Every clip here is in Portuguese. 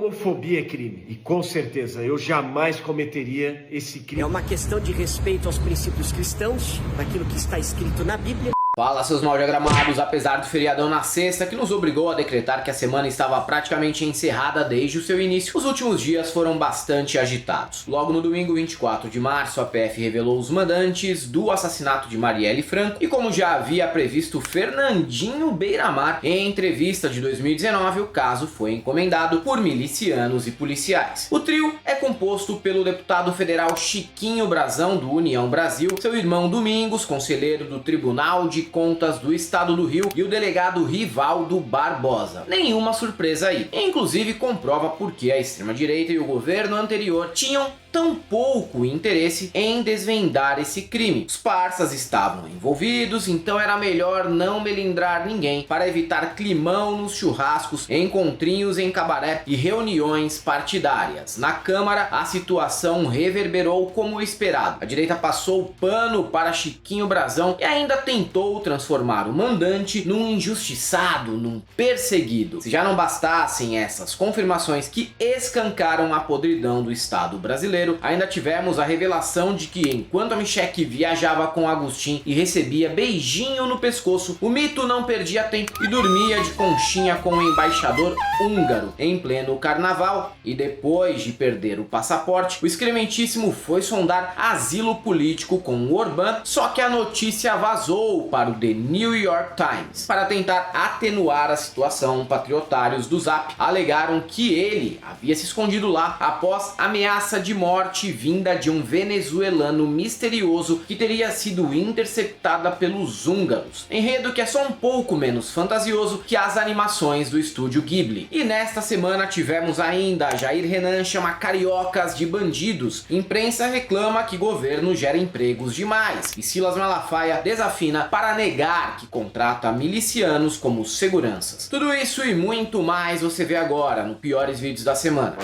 Homofobia é crime. E com certeza eu jamais cometeria esse crime. É uma questão de respeito aos princípios cristãos, daquilo que está escrito na Bíblia. Fala, seus mal diagramados. Apesar do feriadão na sexta, que nos obrigou a decretar que a semana estava praticamente encerrada desde o seu início, os últimos dias foram bastante agitados. Logo no domingo 24 de março, a PF revelou os mandantes do assassinato de Marielle Franco e, como já havia previsto Fernandinho Beiramar em entrevista de 2019, o caso foi encomendado por milicianos e policiais. O trio é composto pelo deputado federal Chiquinho Brazão, do União Brasil, seu irmão Domingos, conselheiro do Tribunal de Contas do Estado do Rio, e o delegado Rivaldo Barbosa. Nenhuma surpresa aí. Inclusive comprova por que a extrema-direita e o governo anterior tinham tão pouco interesse em desvendar esse crime. Os parças estavam envolvidos, então era melhor não melindrar ninguém para evitar climão nos churrascos, encontrinhos em cabaré e reuniões partidárias. Na Câmara, a situação reverberou como esperado. A direita passou o pano para Chiquinho Brazão e ainda tentou transformar o mandante num injustiçado, num perseguido. Se já não bastassem essas confirmações que escancaram a podridão do Estado brasileiro, ainda tivemos a revelação de que, enquanto a Michele viajava com Agustin e recebia beijinho no pescoço, o mito não perdia tempo e dormia de conchinha com o embaixador húngaro em pleno carnaval. E depois de perder o passaporte, o excrementíssimo foi sondar asilo político com o Orbán, só que a notícia vazou para o The New York Times. Para tentar atenuar a situação, patriotários do Zap alegaram que ele havia se escondido lá após ameaça de morte vinda de um venezuelano misterioso que teria sido interceptada pelos húngaros. Enredo que é só um pouco menos fantasioso que as animações do estúdio Ghibli. E nesta semana tivemos ainda Jair Renan chama cariocas de bandidos, imprensa reclama que governo gera empregos demais, e Silas Malafaia desafina para negar que contrata milicianos como seguranças. Tudo isso e muito mais você vê agora no Piores Vídeos da Semana.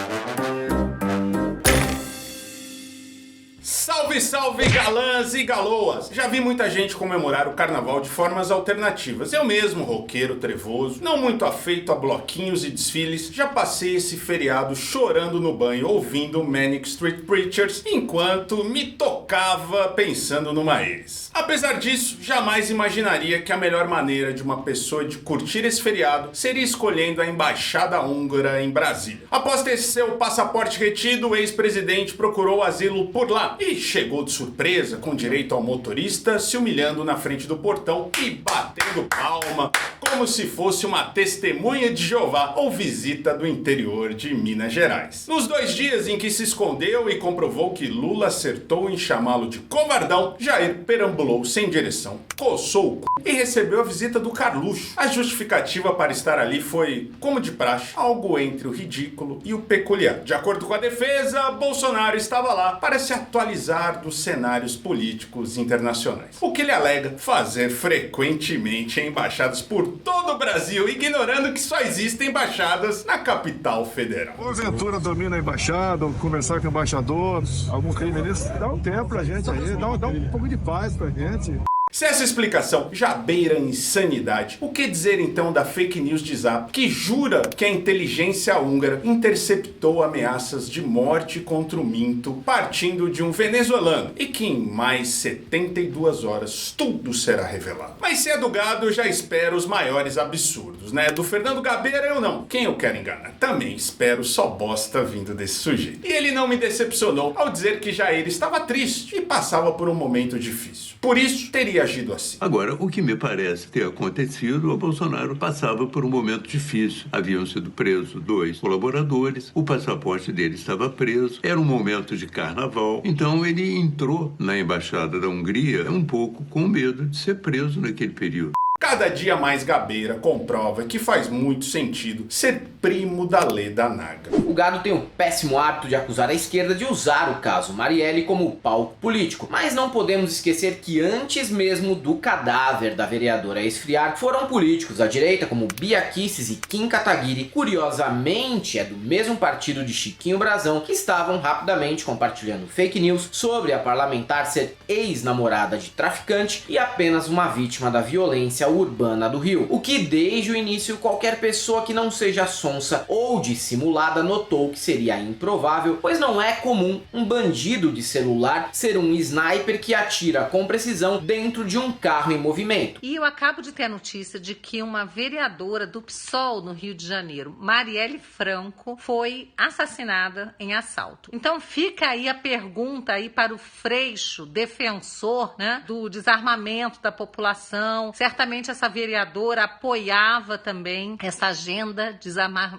Salve, salve galãs e galoas! Já vi muita gente comemorar o carnaval de formas alternativas. Eu mesmo, roqueiro trevoso, não muito afeito a bloquinhos e desfiles, já passei esse feriado chorando no banho ouvindo Manic Street Preachers enquanto me tocava pensando numa ex. Apesar disso, jamais imaginaria que a melhor maneira de uma pessoa de curtir esse feriado seria escolhendo a embaixada húngara em Brasília. Após ter seu passaporte retido, o ex-presidente procurou asilo por lá e chegou de surpresa, com direito ao motorista se humilhando na frente do portão e batendo palma, como se fosse uma testemunha de Jeová ou visita do interior de Minas Gerais. Nos 2 dias em que se escondeu e comprovou que Lula acertou em chamá-lo de covardão, Jair perambulou sem direção, coçou o c... e recebeu a visita do Carluxo. A justificativa para estar ali foi, como de praxe, algo entre o ridículo e o peculiar. De acordo com a defesa, Bolsonaro estava lá para se atualizar dos cenários políticos internacionais. O que ele alega fazer frequentemente em embaixadas por todo o Brasil, ignorando que só existem embaixadas na capital federal. Porventura domina a embaixada, conversar com o embaixador, algum crime nisso, dá um tempo pra gente aí, dá um pouco de paz pra gente. Se essa explicação já beira insanidade, o que dizer então da fake news de Zap, que jura que a inteligência húngara interceptou ameaças de morte contra o Minto partindo de um venezuelano e que em mais 72 horas tudo será revelado? Mas se é do gado, eu já espero os maiores absurdos, né? Do Fernando Gabeira eu não. Quem eu quero enganar? Também espero só bosta vindo desse sujeito. E ele não me decepcionou ao dizer que Jair estava triste e passava por um momento difícil. Por isso, teria agido assim. Agora, o que me parece ter acontecido, o Bolsonaro passava por um momento difícil. Haviam sido presos 2 colaboradores, o passaporte dele estava preso, era um momento de carnaval, então ele entrou na embaixada da Hungria um pouco com medo de ser preso naquele período. Cada dia mais Gabeira comprova que faz muito sentido ser primo da Leda Naga. O gado tem o péssimo hábito de acusar a esquerda de usar o caso Marielle como palco político, mas não podemos esquecer que antes mesmo do cadáver da vereadora esfriar, foram políticos da direita como Bia Kicis e Kim Kataguiri, curiosamente é do mesmo partido de Chiquinho Brazão, que estavam rapidamente compartilhando fake news sobre a parlamentar ser ex-namorada de traficante e apenas uma vítima da violência urbana do Rio, o que desde o início qualquer pessoa que não seja sonsa ou dissimulada, notou que seria improvável, pois não é comum um bandido de celular ser um sniper que atira com precisão dentro de um carro em movimento. E eu acabo de ter a notícia de que uma vereadora do PSOL no Rio de Janeiro, Marielle Franco, foi assassinada em assalto. Então fica aí a pergunta aí para o Freixo, defensor, né, do desarmamento da população. Certamente essa vereadora apoiava também essa agenda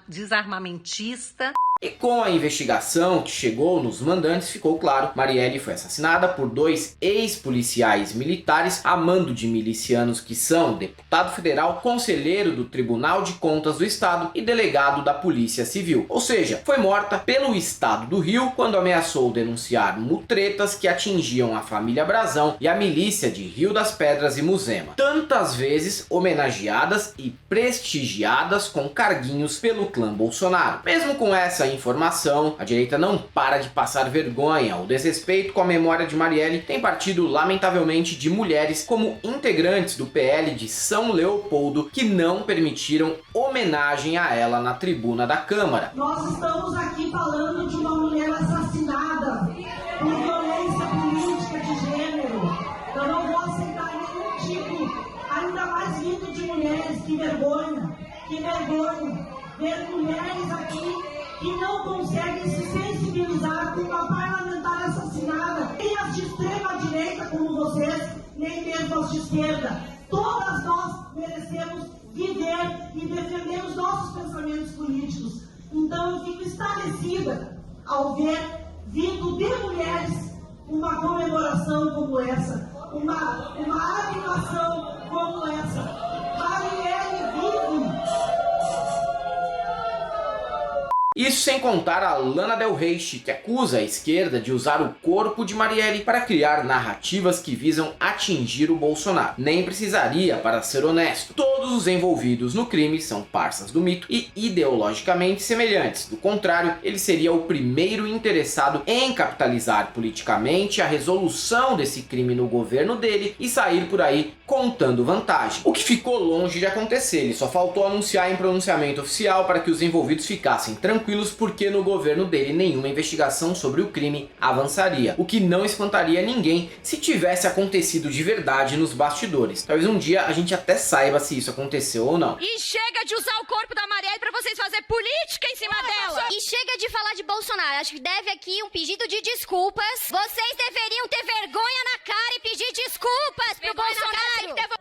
desarmamentista. E com a investigação que chegou nos mandantes, ficou claro, Marielle foi assassinada por 2 ex-policiais militares a mando de milicianos que são deputado federal, conselheiro do Tribunal de Contas do Estado e delegado da Polícia Civil. Ou seja, foi morta pelo Estado do Rio quando ameaçou denunciar mutretas que atingiam a família Brazão e a milícia de Rio das Pedras e Muzema, tantas vezes homenageadas e prestigiadas com carguinhos pelo clã Bolsonaro. Mesmo com essa informação, a direita não para de passar vergonha. O desrespeito com a memória de Marielle tem partido lamentavelmente de mulheres como integrantes do PL de São Leopoldo que não permitiram homenagem a ela na tribuna da Câmara. Nós estamos aqui falando de uma mulher assassinada por violência política de gênero. Eu não vou aceitar nenhum tipo, ainda mais vindo de mulheres. Que vergonha ver mulheres aqui que não conseguem se sensibilizar com uma parlamentar assassinada, nem as de extrema direita como vocês, nem mesmo as de esquerda. Todas nós merecemos viver e defender os nossos pensamentos políticos. Então eu fico estarrecida ao ver, vindo de mulheres, uma comemoração como essa, uma animação como essa. Marielle vive! Isso sem contar a Lana Del Rey, que acusa a esquerda de usar o corpo de Marielle para criar narrativas que visam atingir o Bolsonaro. Nem precisaria, para ser honesto. Todos os envolvidos no crime são parças do mito e ideologicamente semelhantes. Do contrário, ele seria o primeiro interessado em capitalizar politicamente a resolução desse crime no governo dele e sair por aí contando vantagem. O que ficou longe de acontecer, ele só faltou anunciar em pronunciamento oficial para que os envolvidos ficassem tranquilos, porque no governo dele nenhuma investigação sobre o crime avançaria, o que não espantaria ninguém se tivesse acontecido de verdade nos bastidores. Talvez um dia a gente até saiba se isso aconteceu ou não. E chega de usar o corpo da Marielle pra vocês fazerem política em cima dela! E chega de falar de Bolsonaro. Acho que deve aqui um pedido de desculpas. Vocês deveriam ter vergonha na cara e pedir desculpas pro Bolsonaro.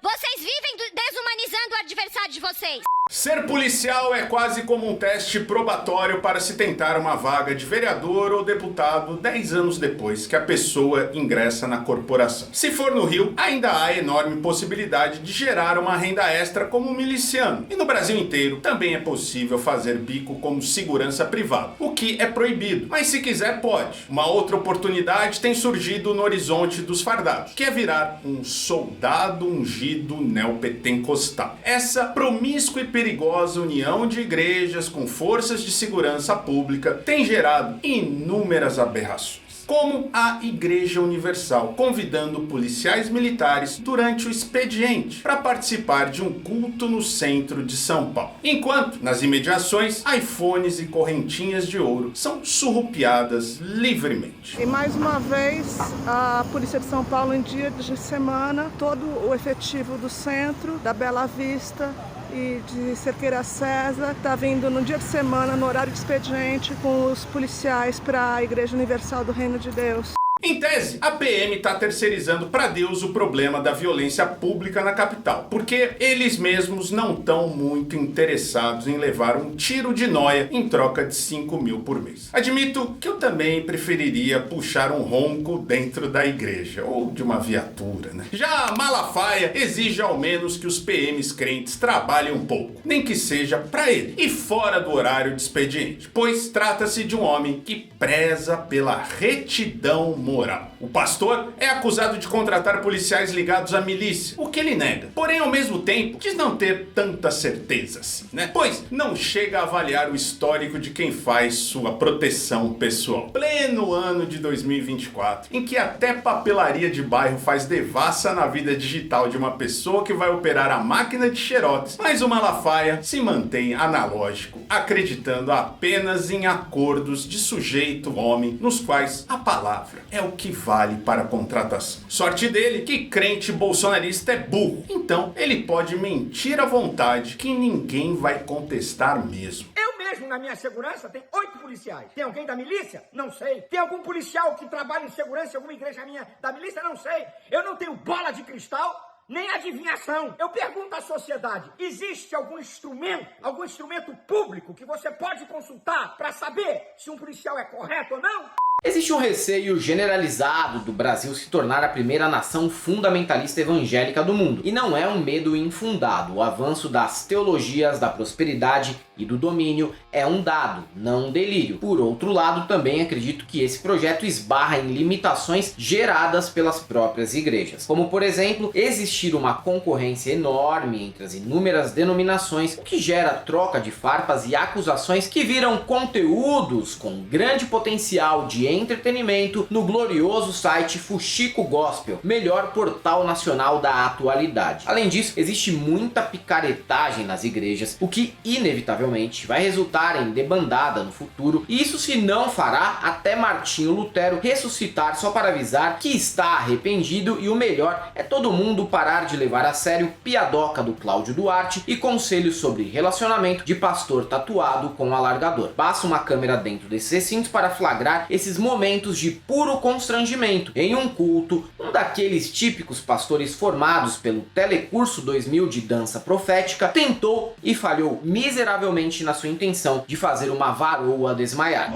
Vocês vivem desumanizando o adversário de vocês. Ser policial é quase como um teste probatório para se tentar uma vaga de vereador ou deputado 10 anos depois que a pessoa ingressa na corporação. Se for no Rio, ainda há enorme possibilidade de gerar uma renda extra como miliciano. E no Brasil inteiro também é possível fazer bico como segurança privada, o que é proibido, mas se quiser pode. Uma outra oportunidade tem surgido no horizonte dos fardados, que é virar um soldado ungido neopentecostal. Essa promíscua e perigosa união de igrejas com forças de segurança pública tem gerado inúmeras aberrações, como a Igreja Universal, convidando policiais militares durante o expediente para participar de um culto no centro de São Paulo. Enquanto, nas imediações, iPhones e correntinhas de ouro são surrupiadas livremente. E mais uma vez, a Polícia de São Paulo, em dia de semana, todo o efetivo do centro, da Bela Vista e de Cerqueira César está vindo no dia de semana, no horário de expediente, com os policiais para a Igreja Universal do Reino de Deus. Em tese, a PM está terceirizando para Deus o problema da violência pública na capital, porque eles mesmos não estão muito interessados em levar um tiro de nóia em troca de 5 mil por mês. Admito que eu também preferiria puxar um ronco dentro da igreja, ou de uma viatura, né? Já a Malafaia exige ao menos que os PMs crentes trabalhem um pouco, nem que seja para ele, e fora do horário de expediente, pois trata-se de um homem que preza pela retidão moral. O pastor é acusado de contratar policiais ligados à milícia, o que ele nega. Porém, ao mesmo tempo, diz não ter tanta certeza assim, né? Pois não chega a avaliar o histórico de quem faz sua proteção pessoal. Pleno ano de 2024, em que até papelaria de bairro faz devassa na vida digital de uma pessoa que vai operar a máquina de xerox, mas o Malafaia se mantém analógico, acreditando apenas em acordos de sujeito-homem, nos quais a palavra é o que vale para a contratação. Sorte dele que crente bolsonarista é burro, então ele pode mentir à vontade que ninguém vai contestar mesmo. Eu mesmo, na minha segurança, tem 8 policiais. Tem alguém da milícia? Não sei. Tem algum policial que trabalha em segurança em alguma igreja minha da milícia? Não sei. Eu não tenho bola de cristal, nem adivinhação. Eu pergunto à sociedade, existe algum instrumento público que você pode consultar para saber se um policial é correto ou não? Existe um receio generalizado do Brasil se tornar a primeira nação fundamentalista evangélica do mundo. E não é um medo infundado. O avanço das teologias da prosperidade e do domínio é um dado, não um delírio. Por outro lado, também acredito que esse projeto esbarra em limitações geradas pelas próprias igrejas. Como, por exemplo, existir uma concorrência enorme entre as inúmeras denominações, o que gera troca de farpas e acusações que viram conteúdos com grande potencial de entretenimento no glorioso site Fuxico Gospel, melhor portal nacional da atualidade. Além disso, existe muita picaretagem nas igrejas, o que inevitavelmente vai resultar em debandada no futuro, e isso se não fará até Martinho Lutero ressuscitar só para avisar que está arrependido, e o melhor é todo mundo parar de levar a sério piadoca do Cláudio Duarte e conselhos sobre relacionamento de pastor tatuado com alargador. Basta uma câmera dentro desses recintos para flagrar esses momentos de puro constrangimento em um culto, um daqueles típicos pastores formados pelo Telecurso 2000 de dança profética tentou e falhou miseravelmente na sua intenção de fazer uma varoa desmaiar.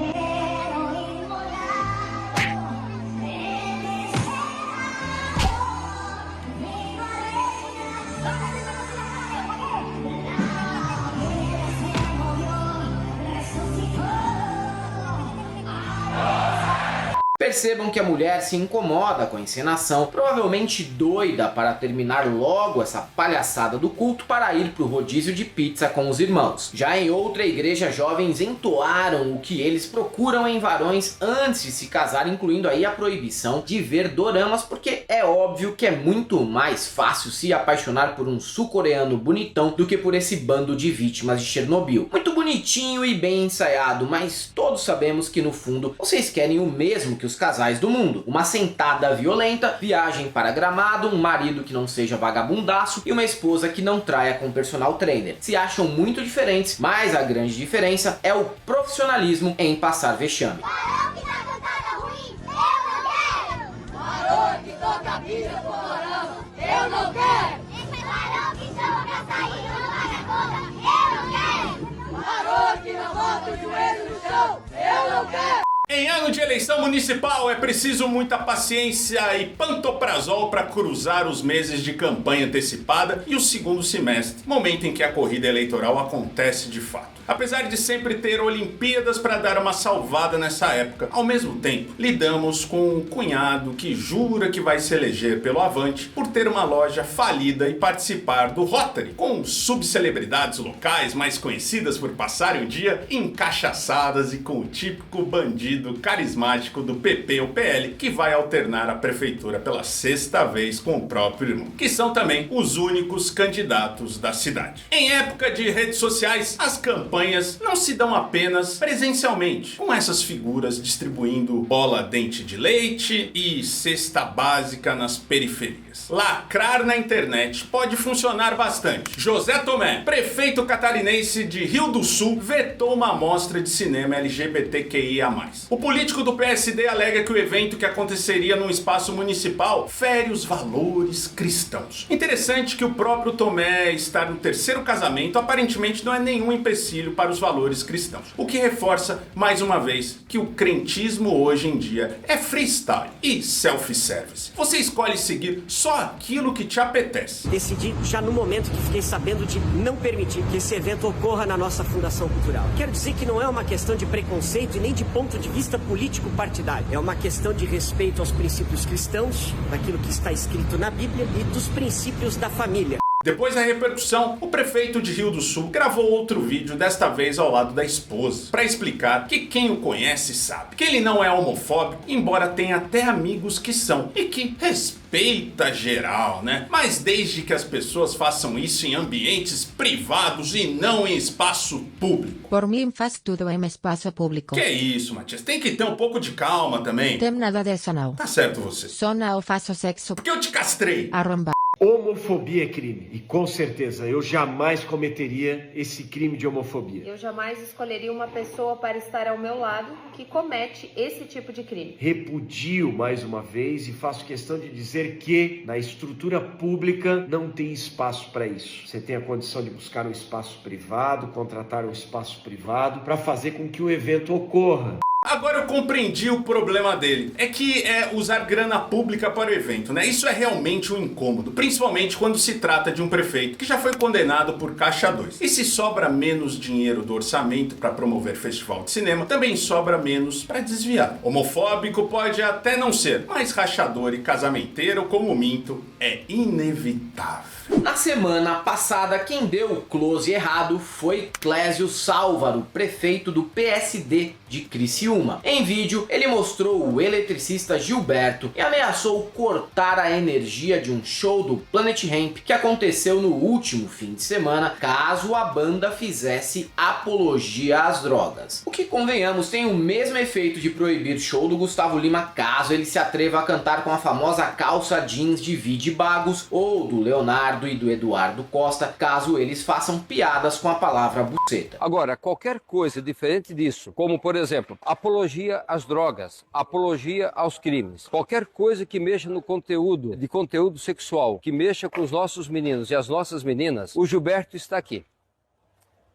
Percebam que a mulher se incomoda com a encenação, provavelmente doida para terminar logo essa palhaçada do culto para ir pro rodízio de pizza com os irmãos. Já em outra igreja, jovens entoaram o que eles procuram em varões antes de se casar, incluindo aí a proibição de ver doramas, porque é óbvio que é muito mais fácil se apaixonar por um sul-coreano bonitão do que por esse bando de vítimas de Chernobyl. Muito bonitinho e bem ensaiado, mas todos sabemos que no fundo vocês querem o mesmo que os casais do mundo: uma sentada violenta, viagem para Gramado, um marido que não seja vagabundaço e uma esposa que não traia com o personal trainer. Se acham muito diferentes, mas a grande diferença é o profissionalismo em passar vexame. Parou que tá cantada ruim, eu não quero! Parou que toca a vida colorama, eu não quero! Parou que chama pra sair uma vagabunda, eu não quero! Parou que não bota o joelho no chão, eu não quero! Em ano de eleição municipal é preciso muita paciência e pantoprazol para cruzar os meses de campanha antecipada e o segundo semestre, momento em que a corrida eleitoral acontece de fato. Apesar de sempre ter Olimpíadas para dar uma salvada nessa época, ao mesmo tempo lidamos com um cunhado que jura que vai se eleger pelo Avante por ter uma loja falida e participar do Rotary, com subcelebridades locais mais conhecidas por passarem o dia encachaçadas e com o típico bandido carismático do PP ou PL que vai alternar a prefeitura pela 6ª vez com o próprio irmão, que são também os únicos candidatos da cidade. Em época de redes sociais, as campanhas não se dão apenas presencialmente, com essas figuras distribuindo bola dente de leite e cesta básica nas periferias. Lacrar na internet pode funcionar bastante. José Tomé, prefeito catarinense de Rio do Sul, vetou uma mostra de cinema LGBTQIA+. O político do PSD alega que o evento, que aconteceria num espaço municipal, fere os valores cristãos. Interessante que o próprio Tomé estar no 3º casamento aparentemente não é nenhum empecilho para os valores cristãos, o que reforça mais uma vez que o crentismo hoje em dia é freestyle e self-service. Você escolhe seguir só aquilo que te apetece. Decidi já no momento que fiquei sabendo de não permitir que esse evento ocorra na nossa Fundação Cultural. Quero dizer que não é uma questão de preconceito e nem de ponto de vista político. político partidário. É uma questão de respeito aos princípios cristãos, daquilo que está escrito na Bíblia e dos princípios da família. Depois da repercussão, o prefeito de Rio do Sul gravou outro vídeo, desta vez ao lado da esposa, para explicar que quem o conhece sabe que ele não é homofóbico, embora tenha até amigos que são, e que respeita geral, né? Mas desde que as pessoas façam isso em ambientes privados e não em espaço público. Por mim faz tudo em espaço público. Que isso, Matias? Tem que ter um pouco de calma também. Tem nada disso não. Tá certo você. Só não faço sexo. Porque eu te castrei. Arromba. Homofobia é crime. E com certeza eu jamais cometeria esse crime de homofobia. Eu jamais escolheria uma pessoa para estar ao meu lado que comete esse tipo de crime. Repudio mais uma vez e faço questão de dizer que na estrutura pública não tem espaço para isso. Você tem a condição de buscar um espaço privado, contratar um espaço privado para fazer com que o evento ocorra. Agora eu compreendi o problema dele. É que é usar grana pública para o evento, né? Isso é realmente um incômodo, principalmente quando se trata de um prefeito que já foi condenado por Caixa 2. E se sobra menos dinheiro do orçamento para promover festival de cinema, também sobra menos para desviar. Homofóbico pode até não ser, mas rachador e casamenteiro como Minto é inevitável. Na semana passada, quem deu o close errado foi Clésio Salvaro, prefeito do PSD de Criciúma. Em vídeo, ele mostrou o eletricista Gilberto e ameaçou cortar a energia de um show do Planet Hemp que aconteceu no último fim de semana, caso a banda fizesse apologia às drogas. O que, convenhamos, tem o mesmo efeito de proibir show do Gustavo Lima caso ele se atreva a cantar com a famosa calça jeans de Vide Bagos, ou do Leonardo e do Eduardo Costa, caso eles façam piadas com a palavra buceta. Agora, qualquer coisa diferente disso, como por exemplo, apologia às drogas, apologia aos crimes, qualquer coisa que mexa no conteúdo, de conteúdo sexual, que mexa com os nossos meninos e as nossas meninas, o Gilberto está aqui,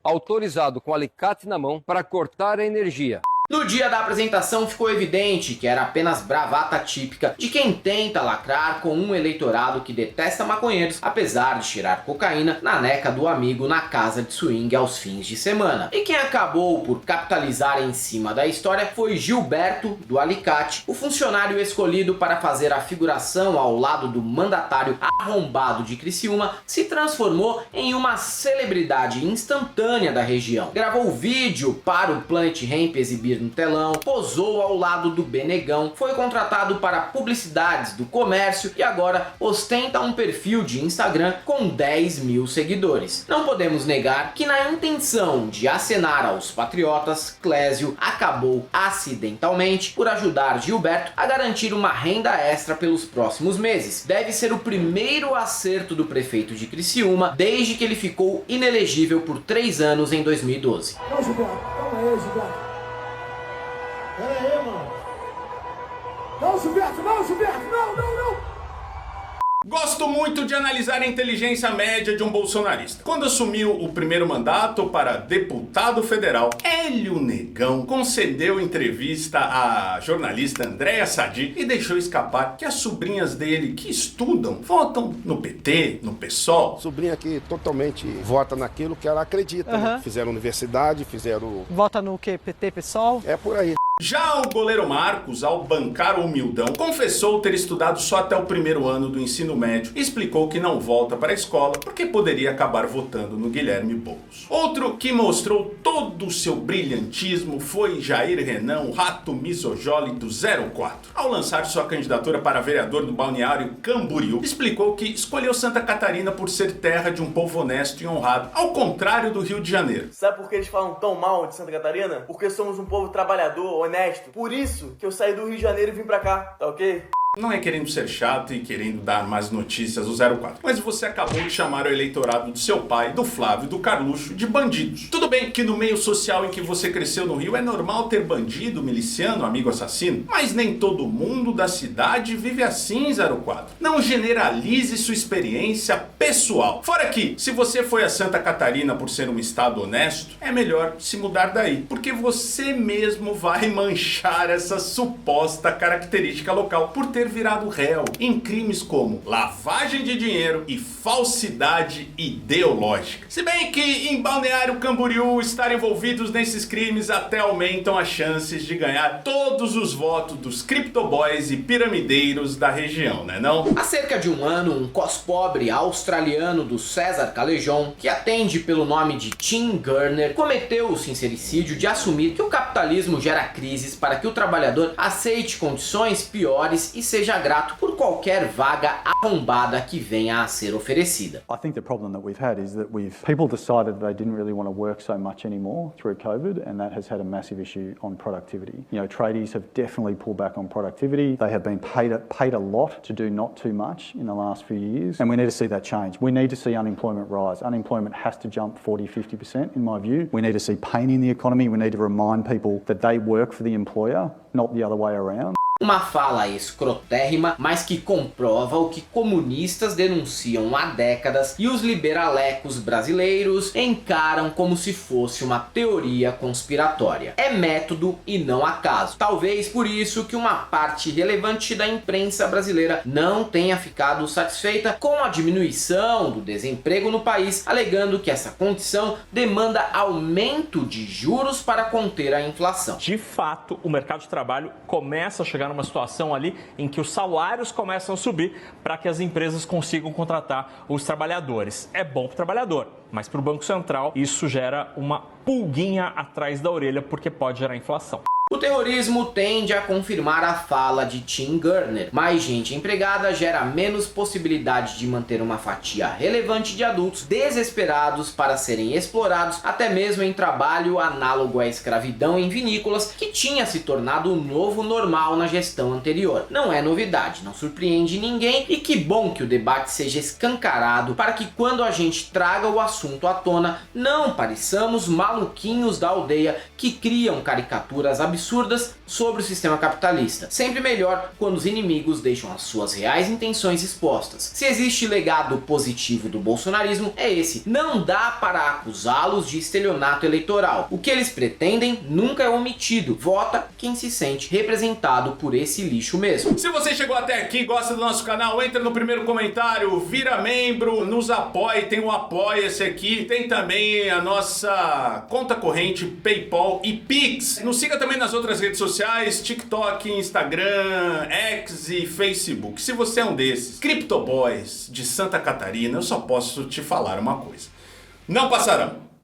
autorizado com alicate na mão para cortar a energia. No dia da apresentação ficou evidente que era apenas bravata típica de quem tenta lacrar com um eleitorado que detesta maconheiros, apesar de cheirar cocaína na neca do amigo na casa de swing aos fins de semana. E quem acabou por capitalizar em cima da história foi Gilberto, do Alicate, o funcionário escolhido para fazer a figuração ao lado do mandatário arrombado de Criciúma, se transformou em uma celebridade instantânea da região. Gravou vídeo para o Planet Hemp exibir no telão, posou ao lado do Benegão, foi contratado para publicidades do comércio e agora ostenta um perfil de Instagram com 10 mil seguidores. Não podemos negar que na intenção de acenar aos patriotas, Clésio acabou acidentalmente por ajudar Gilberto a garantir uma renda extra pelos próximos meses. Deve ser o primeiro acerto do prefeito de Criciúma desde que ele ficou inelegível por 3 anos em 2012. Não, Gilberto, calma aí, Gilberto. Pera aí, mano. Não, Gilberto, não. Gosto muito de analisar a inteligência média de um bolsonarista. Quando assumiu o primeiro mandato para deputado federal, Hélio Negão concedeu entrevista à jornalista Andréa Sadi e deixou escapar que as sobrinhas dele que estudam votam no PT, no PSOL. Sobrinha que totalmente vota naquilo que ela acredita. Né? Fizeram universidade, fizeram... Vota no quê? PT, PSOL? É por aí. Já o goleiro Marcos, ao bancar o humildão, confessou ter estudado só até o primeiro ano do ensino médio e explicou que não volta para a escola porque poderia acabar votando no Guilherme Boulos. Outro que mostrou todo o seu brilhantismo foi Jair Renan, o rato misogólito 04. Ao lançar sua candidatura para vereador do Balneário Camboriú, explicou que escolheu Santa Catarina por ser terra de um povo honesto e honrado, ao contrário do Rio de Janeiro. Sabe por que eles falam tão mal de Santa Catarina? Porque somos um povo trabalhador, honesto. Por isso que eu saí do Rio de Janeiro e vim pra cá, tá ok? Não é querendo ser chato e querendo dar mais notícias do 04, mas você acabou de chamar o eleitorado do seu pai, do Flávio e do Carluxo de bandidos. Tudo bem que no meio social em que você cresceu no Rio é normal ter bandido, miliciano, amigo assassino, mas nem todo mundo da cidade vive assim, 04. Não generalize sua experiência pessoal. Fora que, se você foi a Santa Catarina por ser um estado honesto, é melhor se mudar daí, porque você mesmo vai manchar essa suposta característica local por ter ter virado réu em crimes como lavagem de dinheiro e falsidade ideológica. Se bem que em Balneário Camboriú estar envolvidos nesses crimes até aumentam as chances de ganhar todos os votos dos criptoboys e piramideiros da região, né não? Há cerca de um ano, um cospobre australiano do César Callejon, que atende pelo nome de Tim Gurner, cometeu o sincericídio de assumir que o capitalismo gera crises para que o trabalhador aceite condições piores e seja grato por qualquer vaga arrombada que venha a ser oferecida. I think the problem that we've had is that people decided they didn't really want to work so much anymore through COVID, and that has had a massive issue on productivity. You know, tradies have definitely pulled back on productivity. They have been paid a lot to do not too much in the last few years, and we need to see that change. We need to see unemployment rise. Unemployment has to jump 40-50% in my view. We need to see pain in the economy. We need to remind people that they work for the employer, not the other way around. Uma fala escrotérrima, mas que comprova o que comunistas denunciam há décadas e os liberalecos brasileiros encaram como se fosse uma teoria conspiratória. É método e não acaso. Talvez por isso que uma parte relevante da imprensa brasileira não tenha ficado satisfeita com a diminuição do desemprego no país, alegando que essa condição demanda aumento de juros para conter a inflação. De fato, o mercado de trabalho começa a chegar numa situação ali em que os salários começam a subir para que as empresas consigam contratar os trabalhadores. É bom para o trabalhador, mas para o Banco Central isso gera uma pulguinha atrás da orelha porque pode gerar inflação. O terrorismo tende a confirmar a fala de Tim Gurner. Mais gente empregada gera menos possibilidade de manter uma fatia relevante de adultos desesperados para serem explorados, até mesmo em trabalho análogo à escravidão em vinícolas, que tinha se tornado o novo normal na gestão anterior. Não é novidade, não surpreende ninguém, e que bom que o debate seja escancarado para que quando a gente traga o assunto à tona, não pareçamos maluquinhos da aldeia que criam caricaturas absurdas sobre o sistema capitalista. Sempre melhor quando os inimigos deixam as suas reais intenções expostas. Se existe legado positivo do bolsonarismo, é esse. Não dá para acusá-los de estelionato eleitoral. O que eles pretendem nunca é omitido. Vota quem se sente representado por esse lixo mesmo. Se você chegou até aqui e gosta do nosso canal, entra no primeiro comentário, vira membro, nos apoie, tem o Apoia-se aqui, tem também a nossa conta corrente, PayPal e Pix. Nos siga também nas outras redes sociais, TikTok, Instagram, X e Facebook. Se você é um desses criptoboys de Santa Catarina, eu só posso te falar uma coisa: não passarão.